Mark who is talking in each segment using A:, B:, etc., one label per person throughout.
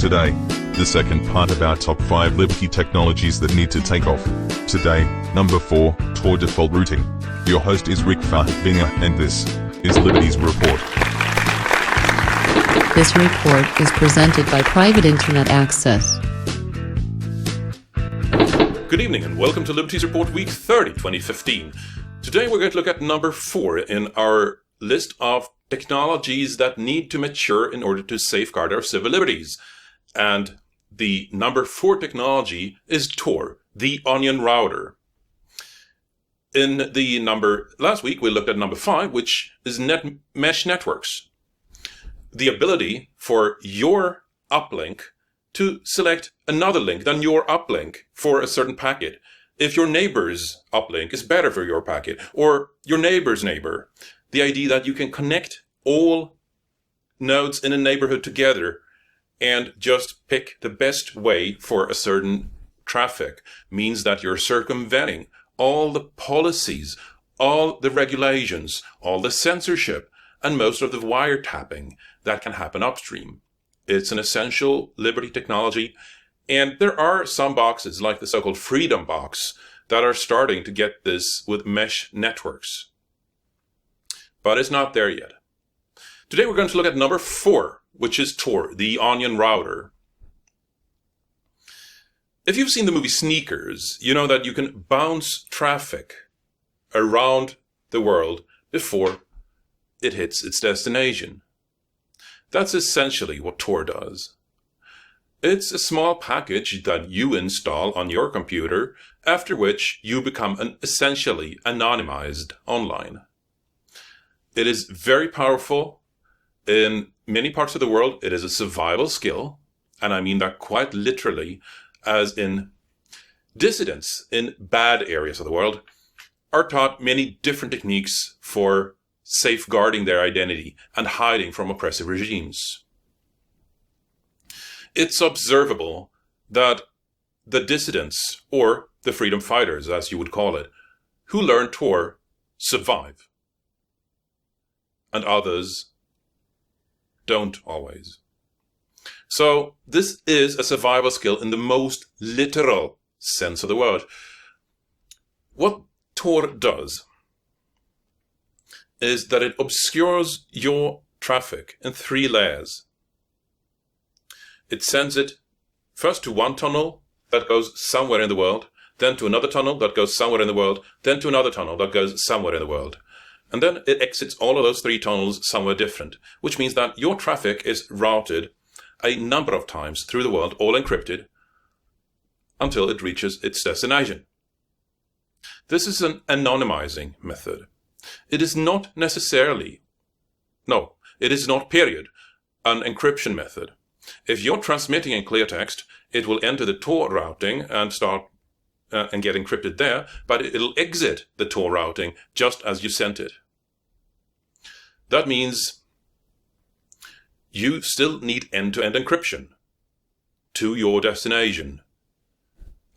A: Today, the second part of our top 5 Liberty technologies that need to take off. Today, number 4, Tor default routing. Your host is Rick Fahrbinger, and this is Liberties Report.
B: This report is presented by Private Internet Access.
C: Good evening and welcome to Liberties Report Week 30, 2015. Today we're going to look at number 4 in our list of technologies that need to mature in order to safeguard our civil liberties. And the number 4 technology is Tor, the onion router. Last week we looked at number 5, which is mesh networks. The ability for your uplink to select another link than your uplink for a certain packet. If your neighbor's uplink is better for your packet, or your neighbor's neighbor, the idea that you can connect all nodes in a neighborhood together and just pick the best way for a certain traffic means that you're circumventing all the policies, all the regulations, all the censorship, and most of the wiretapping that can happen upstream. It's an essential Liberty technology, and there are some boxes, like the so-called Freedom Box, that are starting to get this with mesh networks. But it's not there yet. Today we're going to look at number 4, which is Tor, the onion router. If you've seen the movie Sneakers, you know that you can bounce traffic around the world before it hits its destination. That's essentially what Tor does. It's a small package that you install on your computer, after which you become essentially anonymized online. It is very powerful. In many parts of the world, it is a survival skill, and I mean that quite literally, as in dissidents in bad areas of the world are taught many different techniques for safeguarding their identity and hiding from oppressive regimes. It's observable that the dissidents, or the freedom fighters as you would call it, who learn Tor survive, and others don't always. So this is a survival skill in the most literal sense of the word. What Tor does is that it obscures your traffic in 3 layers. It sends it first to one tunnel that goes somewhere in the world, then to another tunnel that goes somewhere in the world, then to another tunnel that goes somewhere in the world. And then it exits all of those 3 tunnels somewhere different, which means that your traffic is routed a number of times through the world, all encrypted, until it reaches its destination. This is an anonymizing method. It is not period, an encryption method. If you're transmitting in clear text, it will enter the Tor routing and start and get encrypted there, but it'll exit the Tor routing just as you sent it. That means you still need end-to-end encryption to your destination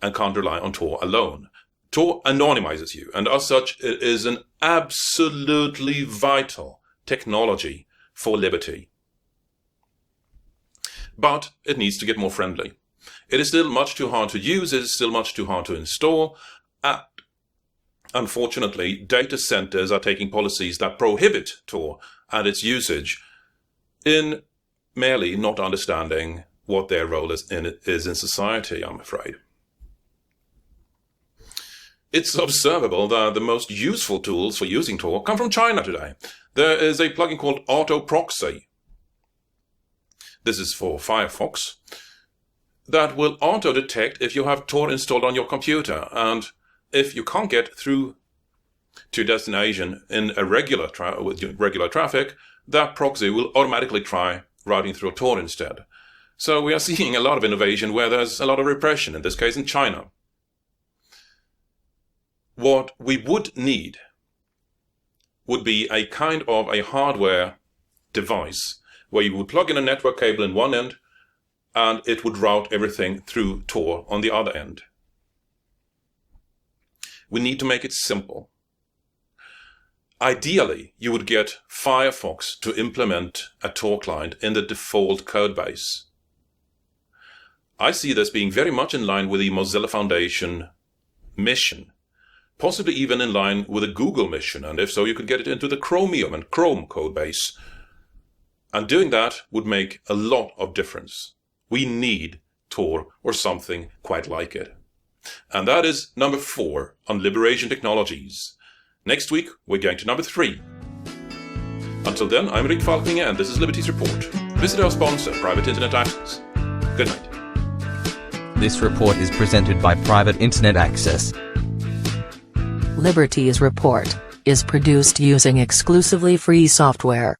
C: and can't rely on Tor alone. Tor anonymizes you, and as such, it is an absolutely vital technology for liberty. But it needs to get more friendly. It is still much too hard to use, it is still much too hard to install. Unfortunately, data centers are taking policies that prohibit Tor and its usage in merely not understanding what their role is in society, I'm afraid. It's observable that the most useful tools for using Tor come from China today. There is a plugin called Auto Proxy. This is for Firefox, that will auto-detect if you have Tor installed on your computer, and if you can't get through to your destination in a with regular traffic, that proxy will automatically try routing through Tor instead. So we are seeing a lot of innovation where there's a lot of repression, in this case in China. What we would need would be a kind of a hardware device where you would plug in a network cable in one end and it would route everything through Tor on the other end. We need to make it simple. Ideally, you would get Firefox to implement a Tor client in the default code base. I see this being very much in line with the Mozilla Foundation mission, possibly even in line with the Google mission, and if so, you could get it into the Chromium and Chrome code base. And doing that would make a lot of difference. We need Tor or something quite like it. And that is number 4 on liberation technologies. Next week, we're going to number 3. Until then, I'm Rick Falkninger, and this is Liberties Report. Visit our sponsor, Private Internet Access. Good night.
D: This report is presented by Private Internet Access.
B: Liberties Report is produced using exclusively free software.